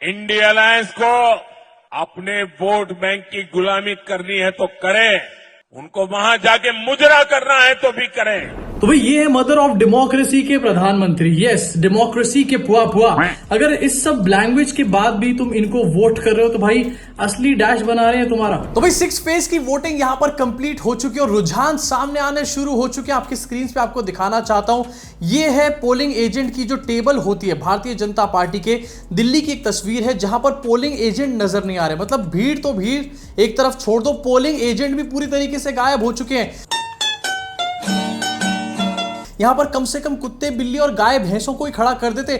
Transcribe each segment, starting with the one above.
India alliance को अपने vote bank की गुलामी करनी है तो करें, उनको वहां जाके मुजरा करना है तो भी करें। तो भाई ये है मदर ऑफ डेमोक्रेसी के प्रधानमंत्री। यस, डेमोक्रेसी के पुआ पुआ। अगर इस सब लैंग्वेज के बाद भी तुम इनको वोट कर रहे हो तो भाई असली डैश बना रहे हैं तुम्हारा। तो भाई 6 फेज की वोटिंग यहां पर कंप्लीट हो चुकी है और रुझान सामने आने शुरू हो चुके हैं। आपकी स्क्रीन पे आपको दिखाना चाहता हूं, ये है पोलिंग एजेंट की जो टेबल होती है भारतीय जनता पार्टी के दिल्ली की एक तस्वीर है जहां पर पोलिंग एजेंट नजर नहीं आ रहे। मतलब भीड़ तो भीड़ एक तरफ छोड़ दो, पोलिंग एजेंट भी पूरी तरीके से गायब हो चुके हैं। यहां पर कम से कम कुत्ते, बिल्ली और गाय भैंसों को ही खड़ा कर देते,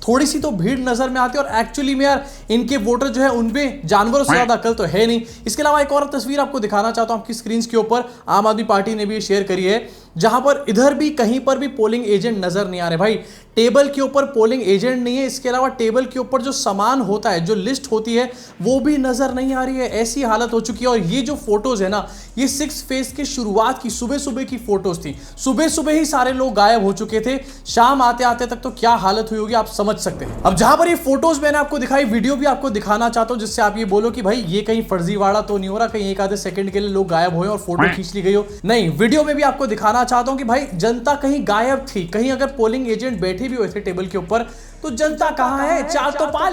थोड़ी सी तो भीड़ नजर में आती है। और एक्चुअली में यार इनके वोटर जो है उनमें जानवरों से ज्यादा अकल तो है नहीं। इसके अलावा एक और तस्वीर आपको दिखाना चाहता हूं आपकी स्क्रीन के ऊपर, आम आदमी पार्टी ने भी शेयर करी है, जहां पर इधर भी कहीं पर भी पोलिंग एजेंट नजर नहीं आ रहे। भाई टेबल के ऊपर पोलिंग एजेंट नहीं है, इसके अलावा टेबल के ऊपर जो सामान होता है, जो लिस्ट होती है, वो भी नजर नहीं आ रही है। ऐसी हालत हो चुकी है। और ये जो फोटोज है ना, ये 6 फेज के शुरुआत की सुबह सुबह की फोटोज थी। सुबह सुबह ही सारे लोग गायब हो चुके थे, शाम आते आते तक तो क्या हालत हुई होगी आप समझ सकते हैं। अब जहां पर ये फोटोज मैंने आपको दिखाई, वीडियो भी आपको दिखाना चाहता हूं जिससे आप ये बोलो कि भाई ये कहीं फर्जीवाड़ा तो नहीं हो रहा, कहीं एक आधे सेकंड के लिए लोग गायब हुए और फोटो खींच ली गई हो। नहीं, वीडियो में भी आपको दिखाना चाहता हूं कि भाई जनता कहीं गायब थी। कहीं अगर पोलिंग एजेंट बैठे भी हुए थे टेबल के ऊपर तो जनता कहां है? चार तो पाल।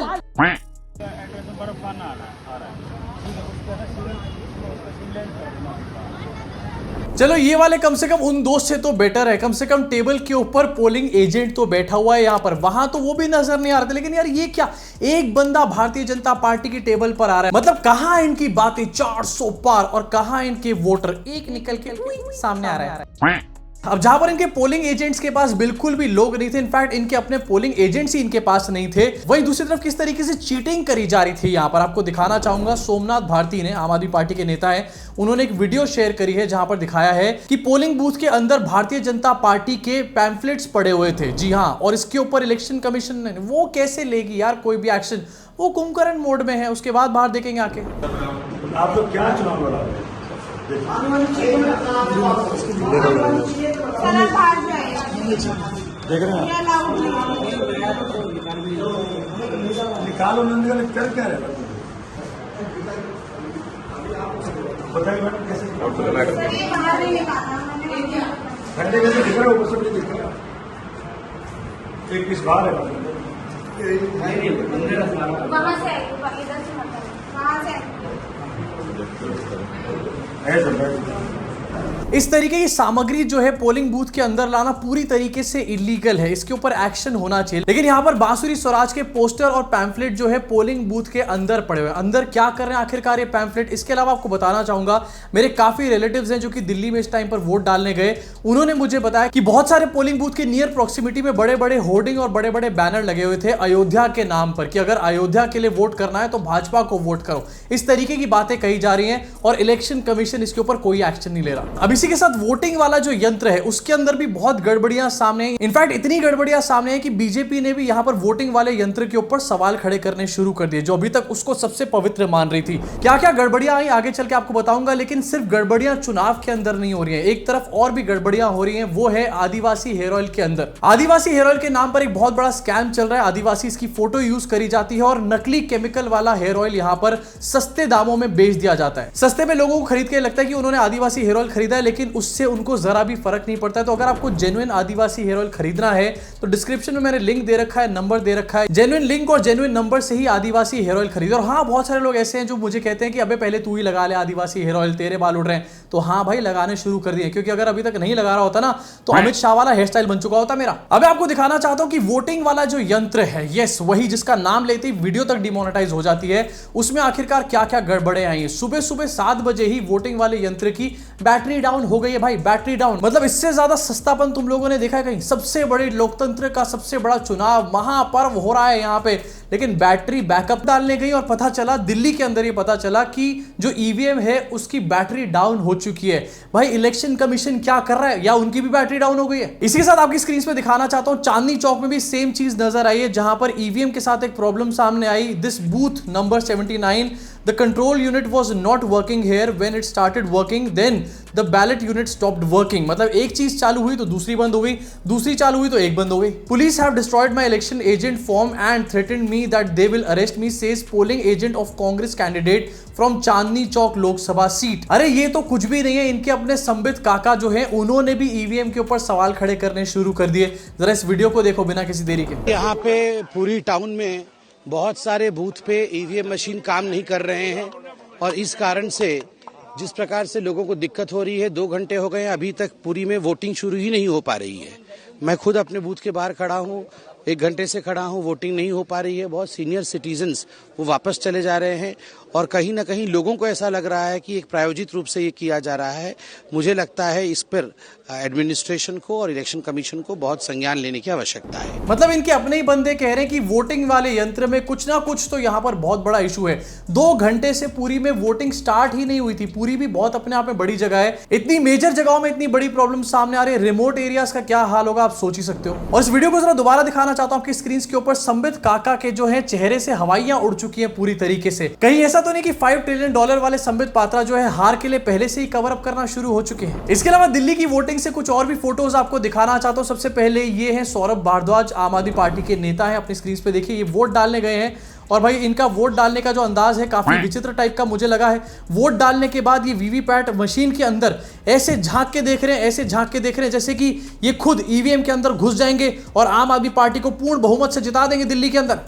चलो ये वाले कम से कम उन दोस्त से तो बेटर है, कम से कम टेबल के ऊपर पोलिंग एजेंट तो बैठा हुआ है यहां पर। वहां तो वो भी नजर नहीं आ रहे थे। लेकिन यार ये क्या, एक बंदा भारतीय जनता पार्टी की टेबल पर आ रहा है। मतलब कहां इनकी बातें 400 पार और कहां इनके वोटर, एक निकल के सामने आ रहा है। अब जहां पर इनके पोलिंग एजेंट्स के पास बिल्कुल भी लोग नहीं थे, इनफैक्ट इनके अपने पोलिंग एजेंट्स ही इनके पास नहीं थे, वहीं दूसरी तरफ किस तरीके से चीटिंग करी जा रही थी यहां पर आपको दिखाना चाहूंगा। सोमनाथ भारती ने, आम आदमी पार्टी के नेता है, उन्होंने एक वीडियो शेयर करी है जहां पर दिखाया है कि पोलिंग बूथ के अंदर भारतीय जनता पार्टी के पैम्फलेट्स पड़े हुए थे। जी हां, और इसके ऊपर इलेक्शन कमीशन ने वो कैसे लेगी यार कोई भी एक्शन, वो कुंभकर्ण मोड में है। उसके बाद बाहर देखेंगे आके। आप लोग क्या चुनाव लड़ा रहे हैं? देख रहे हैं, निकालो नंदगढ़ कर क्या रहे बताइए मैडम कैसे घंटे कैसे दिख रहा है? ऊपर से दिख रहा है, एक किस बार है वहाँ से इधर से वहाँ से इस तरीके की सामग्री जो है पोलिंग बूथ के अंदर लाना पूरी तरीके से इलीगल है, इसके ऊपर एक्शन होना चाहिए। लेकिन यहां पर बांसुरी स्वराज के पोस्टर और पैम्फलेट जो है पोलिंग बूथ के अंदर पड़े हुए। अंदर क्या कर रहे हैं आखिरकार ये पैम्फलेट? इसके अलावा आपको बताना चाहूंगा, मेरे काफी रिलेटिव्स हैं जो कि दिल्ली में इस टाइम पर वोट डालने गए, उन्होंने मुझे बताया कि बहुत सारे पोलिंग बूथ के नियर प्रोक्सिमिटी में बड़े बड़े होर्डिंग और बड़े बड़े बैनर लगे हुए थे अयोध्या के नाम पर, कि अगर अयोध्या के लिए वोट करना है तो भाजपा को वोट करो। इस तरीके की बातें कही जा रही हैं और इलेक्शन कमीशन इसके ऊपर कोई एक्शन नहीं ले रहा। अब इसी के साथ वोटिंग वाला जो यंत्र है उसके अंदर भी बहुत गड़बड़ियां सामने आई। इनफैक्ट इतनी गड़बड़ियां सामने आई कि बीजेपी ने भी यहां पर वोटिंग वाले यंत्र के ऊपर सवाल खड़े करने शुरू कर दिए, जो अभी तक उसको सबसे पवित्र मान रही थी। क्या क्या गड़बड़ियां आई आगे चल के आपको बताऊंगा। लेकिन सिर्फ गड़बड़ियां चुनाव के अंदर नहीं हो रही है, एक तरफ और भी गड़बड़ियां हो रही है, वो है आदिवासी हेयर ऑयल के अंदर। आदिवासी हेयर ऑयल के नाम पर एक बहुत बड़ा स्कैम चल रहा है। आदिवासी इसकी फोटो यूज करी जाती है और नकली केमिकल वाला हेयर ऑयल यहां पर सस्ते दामों में बेच दिया जाता है। सस्ते में लोगों को खरीद के लगता है कि उन्होंने आदिवासी हेयर ऑयल खरीदा है, लेकिन उससे उनको जरा भी फर्क नहीं पड़ता है। तो अगर आपको जेन्युइन आदिवासी हेयर ऑयल खरीदना है तो डिस्क्रिप्शन में मैंने लिंक दे रखा है, नंबर दे रखा है, जेन्युइन लिंक और जेन्युइन नंबर से ही आदिवासी हेयर ऑयल खरीदो। और हाँ, बहुत सारे लोग ऐसे हैं जो मुझे कहते हैं कि अबे पहले तू ही लगा ले आदिवासी हेयर ऑयल, तेरे बाल उड़ रहे हैं। तो हाँ भाई, लगाने शुरू कर दिए, क्योंकि अगर अभी तक नहीं लगा रहा होता ना तो अमित शाह वाला हेयर स्टाइल बन चुका होता मेरा। अब आपको दिखाना चाहता हूं कि वोटिंग वाला जो यंत्र है, यस वही जिसका नाम लेते ही वीडियो तक डिमोनेटाइज हो जाती है, उसमें आखिरकार क्या क्या गड़बड़े आई है। सुबह सुबह 7 बजे ही वोटिंग वाले यंत्र की बैटरी डाउन हो गई है। भाई बैटरी डाउन मतलब इससे ज्यादा सस्तापन तुम लोगों ने देखा है कहीं? सबसे बड़े लोकतंत्र का सबसे बड़ा चुनाव महापर्व हो रहा है यहां पे, लेकिन बैटरी बैकअप डालने गई और पता चला, दिल्ली के अंदर ये पता चला कि जो ईवीएम है उसकी बैटरी डाउन हो चुकी है। भाई इलेक्शन कमीशन क्या कर रहा है, या उनकी भी बैटरी डाउन हो गई है? इसी के साथ आपकी स्क्रीन पे दिखाना चाहता हूं, चांदनी चौक में भी सेम चीज नजर आई है, जहां पर ईवीएम के साथ एक प्रॉब्लम सामने आई। This booth number 79 the control unit was not working here, when it started working then the ballot unit stopped working. मतलब एक चीज चालू हुई तो दूसरी बंद हो गई, दूसरी चालू हुई तो एक बंद हो गई। Police have destroyed my election agent form and threatened me that they will arrest me, says polling agent of Congress candidate from Chandni Chowk Lok Sabha seat. अरे ये तो कुछ भी नहीं है, इनके अपने संबित काका जो है उन्होंने भी ईवीएम के ऊपर सवाल खड़े करने शुरू कर दिए। जरा इस वीडियो को देखो बिना किसी देरी के। यहाँ पे पूरी टाउन में बहुत सारे बूथ पे ईवीएम मशीन काम नहीं कर रहे हैं और इस कारण से जिस प्रकार से लोगों को दिक्कत हो रही है, 2 घंटे हो गए अभी तक पुरी में वोटिंग शुरू ही नहीं हो पा रही है। मैं खुद अपने बूथ के बाहर खड़ा हूँ, 1 घंटे से खड़ा हूँ, वोटिंग नहीं हो पा रही है। बहुत सीनियर सिटीजन्स वो वापस चले जा रहे हैं और कहीं ना कहीं लोगों को ऐसा लग रहा है कि एक प्रायोजित रूप से ये किया जा रहा है। मुझे लगता है इस पर एडमिनिस्ट्रेशन को और इलेक्शन कमीशन को बहुत संज्ञान लेने की आवश्यकता है। मतलब इनके अपने ही बंदे कह रहे हैं कि वोटिंग वाले यंत्र में कुछ ना कुछ तो यहाँ पर बहुत बड़ा इशू है। 2 घंटे से पूरी में वोटिंग स्टार्ट ही नहीं हुई थी। पूरी भी बहुत अपने आप में बड़ी जगह है, इतनी मेजर जगहों में इतनी बड़ी प्रॉब्लम सामने आ रही है, रिमोट एरियाज का क्या हाल होगा आप सोच ही सकते हो। और इस वीडियो को जरा दोबारा दिखाना चाहता हूं आपकी स्क्रीन के ऊपर। संबित काका के जो है चेहरे से हवाइयां उड़ चुकी हैं पूरी तरीके से। कहीं ऐसा तो नहीं कि $5 ट्रिलियन वाले संबित पात्रा जो है हार के लिए पहले से ही कवर अप करना शुरू हो चुके हैं। इसके अलावा दिल्ली की वोटिंग से कुछ और भी फोटोज आपको दिखाना चाहता हूं। सबसे पहले ये है सौरभ भारद्वाज, आम आदमी पार्टी के नेता है। अपनी स्क्रीन पे देखिए, ये वोट डालने गए हैं और भाई इनका वोट डालने का जो अंदाज है काफी विचित्र टाइप का मुझे लगा है। वोट डालने के बाद ये वीवीपैट मशीन के अंदर ऐसे झांक के देख रहे हैं, ऐसे झांक के देख रहे हैं जैसे कि ये खुद ईवीएम के अंदर घुस जाएंगे और आम आदमी पार्टी को पूर्ण बहुमत से जिता देंगे दिल्ली के अंदर।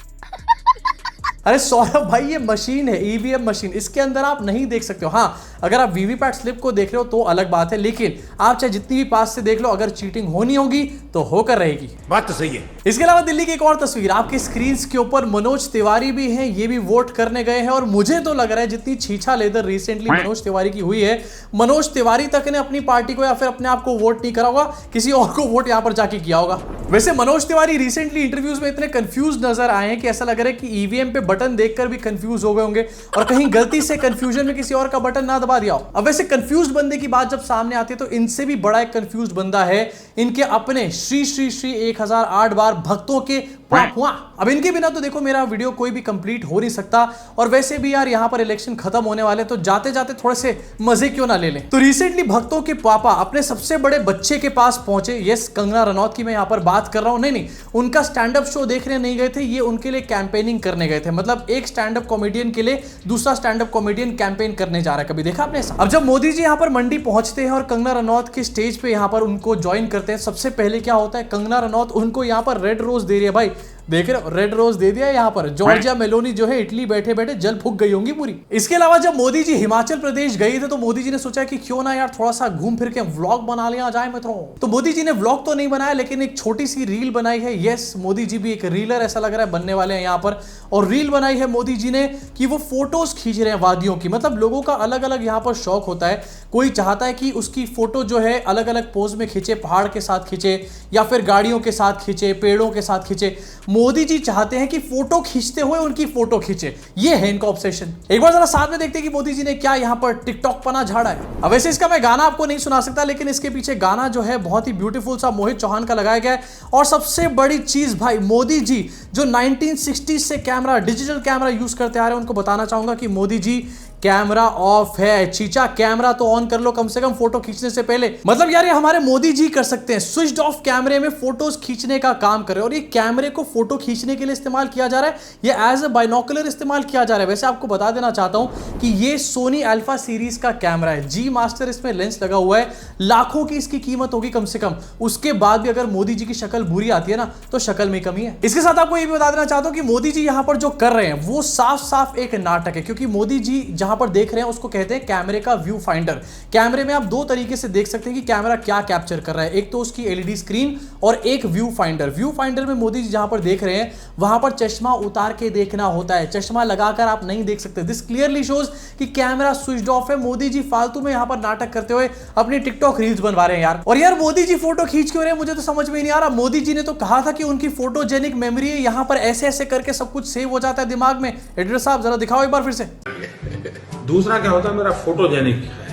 अरे सौरभ भाई, ये मशीन है, ईवीएम मशीन, इसके अंदर आप नहीं देख सकते हो। हाँ, अगर आप वीवीपैट स्लिप को देख रहे हो तो अलग बात है, लेकिन आप चाहे जितनी भी पास से देख लो, अगर चीटिंग होनी होगी तो होकर रहेगी। बात तो सही है। इसके अलावा दिल्ली की एक और तस्वीर आपकी स्क्रीन के ऊपर, मनोज तिवारी भी हैं, ये भी वोट करने गए हैं और मुझे तो लग रहा है जितनी छीछा लेदर रिसेंटली मनोज तिवारी की हुई है, मनोज तिवारी तक ने अपनी पार्टी को या फिर अपने आप को वोट नहीं करा होगा, किसी और को वोट यहां पर जाके किया होगा। वैसे मनोज तिवारी रिसेंटली इंटरव्यूज में इतने कंफ्यूज नजर आए हैं कि ऐसा लग रहा है कि ईवीएम पे बटन देखकर भी कंफ्यूज हो गए होंगे और कहीं गलती से कंफ्यूजन में किसी और का बटन ना दबा दिया हो। अब वैसे कंफ्यूज बंदे की बात जब सामने आती है तो इनसे भी बड़ा एक कंफ्यूज बंदा है इनके अपने श्री श्री श्री 1008 बार भक्तों के पुआ। अब इनके बिना तो देखो मेरा वीडियो कोई भी कंप्लीट हो नहीं सकता। और वैसे भी यार यहाँ पर इलेक्शन खत्म होने वाले, तो जाते जाते थोड़े से मजे क्यों ना ले लें। तो रिसेंटली भक्तों के पापा अपने सबसे बड़े बच्चे के पास पहुंचे। यस, कंगना रनौत की मैं यहाँ पर बात कर रहा हूँ। नहीं, उनका स्टैंड अप शो देखने नहीं गए थे, ये उनके लिए कैंपेनिंग करने गए थे। मतलब एक स्टैंड अप कॉमेडियन के लिए दूसरा स्टैंड अप कॉमेडियन कैंपेन करने जा रहा है। कभी देखा आपने? अब जब मोदी जी यहाँ पर मंडी पहुंचते हैं और कंगना रनौत के स्टेज पे यहाँ पर उनको ज्वाइन करते हैं, सबसे पहले क्या होता है, कंगना रनौत उनको यहाँ पर रेड रोज दे रही है। भाई देख रहे हो, रेड रोज दे दिया यहाँ पर। जॉर्जिया मेलोनी जो है इटली बैठे बैठे जल फूक गई होंगी पूरी। इसके अलावा जब मोदी जी हिमाचल प्रदेश गए थे तो मोदी जी ने सोचा कि क्यों ना यार थोड़ा सा घूम फिर के व्लॉग बना लिया जाए मित्रों। तो मोदी जी ने व्लॉग तो नहीं बनाया लेकिन एक छोटी सी रील बनाई है। यस, मोदी जी भी एक रीलर ऐसा लग रहा है बनने वाले हैं यहाँ पर। और रील बनाई है मोदी जी ने कि वो फोटोज खींच रहे हैं वादियों की। मतलब लोगों का अलग अलग यहाँ पर शौक होता है। कोई चाहता है कि उसकी फोटो जो है अलग अलग पोज में खींचे, पहाड़ के साथ खींचे या फिर गाड़ियों के साथ खींचे, पेड़ों के साथ खींचे। मोदी जी चाहते हैं कि फोटो खींचते हुए उनकी फोटो खींचे। ये है इनका ऑब्सेशन। एक बार जरा साथ में देखते हैं कि मोदी जी ने क्या यहाँ पर टिकटॉक पना झाड़ा है। अब वैसे इसका मैं गाना आपको नहीं सुना सकता, लेकिन इसके पीछे गाना जो है बहुत ही ब्यूटीफुल सा मोहित चौहान का लगाया गया है। और सबसे बड़ी चीज भाई, मोदी जी जो 1960 से कैमरा, डिजिटल कैमरा यूज करते आ रहे हैं, उनको बताना चाहूंगा कि मोदी जी कैमरा ऑफ है। चीचा कैमरा तो ऑन कर लो कम से कम फोटो खींचने से पहले। मतलब यार ये हमारे मोदी जी कर सकते हैं, स्विच्ड ऑफ कैमरे में फोटोज खींचने का काम कर रहे हैं। और ये कैमरे को फोटो खींचने के लिए इस्तेमाल किया जा रहा है, ये एज ए बाइनोकुलर इस्तेमाल किया जा रहा है। वैसे आपको बता देना चाहता हूं कि ये सोनी अल्फा सीरीज का कैमरा है, जी मास्टर इसमें लेंस लगा हुआ है, लाखों की इसकी कीमत होगी कम से कम। उसके बाद भी अगर मोदी जी की शक्ल बुरी आती है ना तो शक्ल में कमी है। इसके साथ आपको ये भी बता देना चाहता हूं कि मोदी जी यहां पर जो कर रहे हैं वो साफ साफ एक नाटक है। क्योंकि मोदी जी जहां पर देख रहे हैं उसको कहते हैं कैमरे का व्यू फाइंडर। कैमरे में आप 2 तरीके से देख सकते हैं कि कैमरा क्या कैप्चर कर रहा है, एक तो उसकी एलईडी स्क्रीन और एक व्यू फाइंडर। व्यू फाइंडर में मोदी जी जहां पर देख रहे हैं वहां पर चश्मा उतार के देखना होता है, चश्मा लगाकर आप नहीं देख सकते। दिस क्लियरली शोज कि कैमरा स्विच्ड ऑफ है। मोदी जी फालतू में यहां पर नाटक करते हुए अपनी टिकटॉक रील्स बनवा रहे हैं यार। और यार मोदी जी फोटो खींच क्यों रहे हैं मुझे तो समझ में नहीं आ रहा। मोदी जी ने तो कहा था कि उनकी फोटोजेनिक मेमोरी है, यहां पर ऐसे ऐसे करके सब कुछ सेव हो जाता है दिमाग में। एडिटर साहब जरा दिखाओ एक बार फिर से। दूसरा क्या होता है, मेरा फोटोजेनिक है।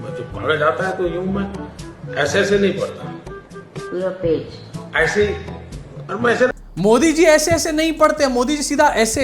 मैं जो पढ़ा जाता है तो यूं मैं ऐसे ऐसे नहीं पढ़ता, पूरा पेज ऐसे। और मैं ऐसे मोदी जी ऐसे ऐसे नहीं पढ़ते, मोदी जी सीधा ऐसे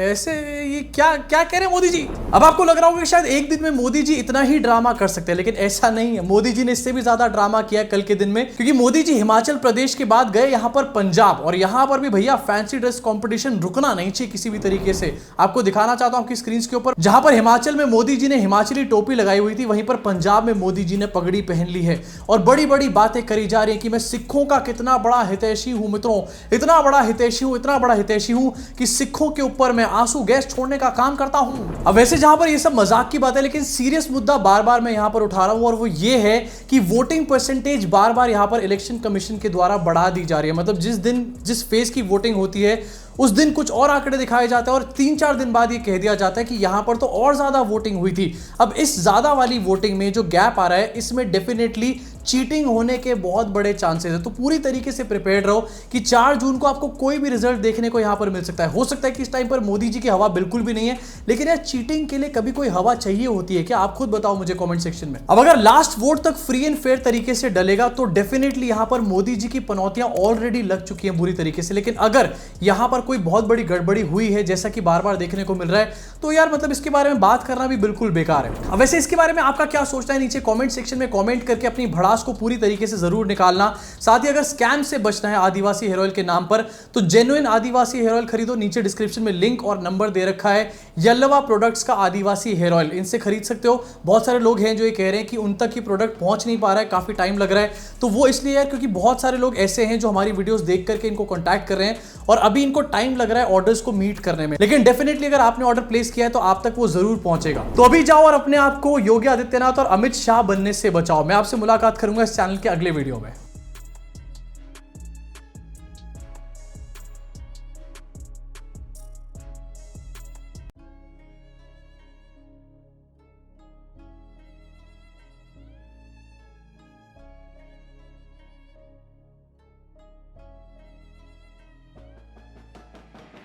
ऐसे ये क्या क्या कह रहे हैं मोदी जी। अब आपको लग रहा होगा कि शायद एक दिन में मोदी जी इतना ही ड्रामा कर सकते हैं, लेकिन ऐसा नहीं है। मोदी जी ने इससे भी ज्यादा ड्रामा किया कल के दिन में, क्योंकि मोदी जी हिमाचल प्रदेश के बाद गए यहां पर पंजाब, और यहां पर भी भैया फैंसी ड्रेस कंपटीशन रुकना नहीं चाहिए किसी भी तरीके से। आपको दिखाना चाहता हूं आपकी स्क्रीन के ऊपर, जहां पर हिमाचल में मोदी जी ने हिमाचली टोपी लगाई हुई थी, वहीं पर पंजाब में मोदी जी ने पगड़ी पहन ली है और बड़ी बड़ी बातें करी जा रही है कि मैं सिखों का कितना बड़ा हितैषी हूं मित्रों, इतना बड़ा हितैषी हूं, इतना बड़ा हितैषी हूं कि सिखों के ऊपर मैं आंसू गैस छोड़ने का काम करता हूं। अब वैसे जहां पर ये सब मजाक की बात है, लेकिन सीरियस मुद्दा बार बार मैं यहां पर उठा रहा हूं, और वो ये है कि वोटिंग परसेंटेज बार बार यहां पर इलेक्शन कमीशन के द्वारा बढ़ा दी जा रही है। मतलब जिस दिन जिस फेज की वोटिंग होती है उस दिन कुछ और आंकड़े दिखाए जाते हैं और 3-4 दिन बाद ये कह दिया जाता है कि यहां पर तो और ज्यादा वोटिंग हुई थी। अब इस ज्यादा वाली वोटिंग में जो गैप आ रहा है, इसमें डेफिनेटली चीटिंग होने के बहुत बड़े चांसेस है। तो पूरी तरीके से प्रिपेयर्ड रहो कि 4 जून को आपको कोई भी रिजल्ट देखने को यहां पर मिल सकता है। हो सकता है कि इस टाइम पर मोदी जी की हवा बिल्कुल भी नहीं है, लेकिन यार चीटिंग के लिए कभी कोई हवा चाहिए होती है क्या? आप खुद बताओ मुझे कमेंट सेक्शन में। अब अगर लास्ट वोट तक फ्री एंड फेयर तरीके से डलेगा तो डेफिनेटली यहां पर मोदी जी की पनौतियां ऑलरेडी लग चुकी हैं बुरी तरीके से। लेकिन अगर यहां पर कोई बहुत बड़ी गड़बड़ी हुई है, जैसा कि बार बार देखने को मिल रहा है, तो यार मतलब इसके बारे में बात करना भी बिल्कुल बेकार है। अब वैसे इसके बारे में आपका क्या सोचना है, नीचे कमेंट सेक्शन में कमेंट करके अपनी भड़ास को पूरी तरीके से जरूर निकालना। साथ ही अगर स्कैम से बचना है आदिवासी हेयर ऑयल के नाम पर, तो जेन्युइन आदिवासी हेयर ऑयल खरीदो। नीचे डिस्क्रिप्शन में लिंक और नंबर दे रखा है, यल्लवा प्रोडक्ट्स का आदिवासी हेयर ऑयल, इनसे खरीद सकते हो। बहुत सारे लोग हैं जो ये कह रहे हैं कि उन तक ये प्रोडक्ट पहुंच नहीं पा रहा है, काफी टाइम लग रहा है। तो वो इसलिए है क्योंकि बहुत सारे लोग ऐसे हैं जो हमारी वीडियोस देख करके इनको कॉन्टैक्ट कर रहे हैं और अभी इनको टाइम लग रहा है ऑर्डर्स को मीट करने में। लेकिन डेफिनेटली अगर आपने ऑर्डर प्लेस किया है तो आप तक वो जरूर पहुंचेगा। तो अभी जाओ और अपने आप को योगी आदित्यनाथ और अमित शाह बनने से बचाओ। मैं आपसे मुलाकात करूंगा इस चैनल के अगले वीडियो में।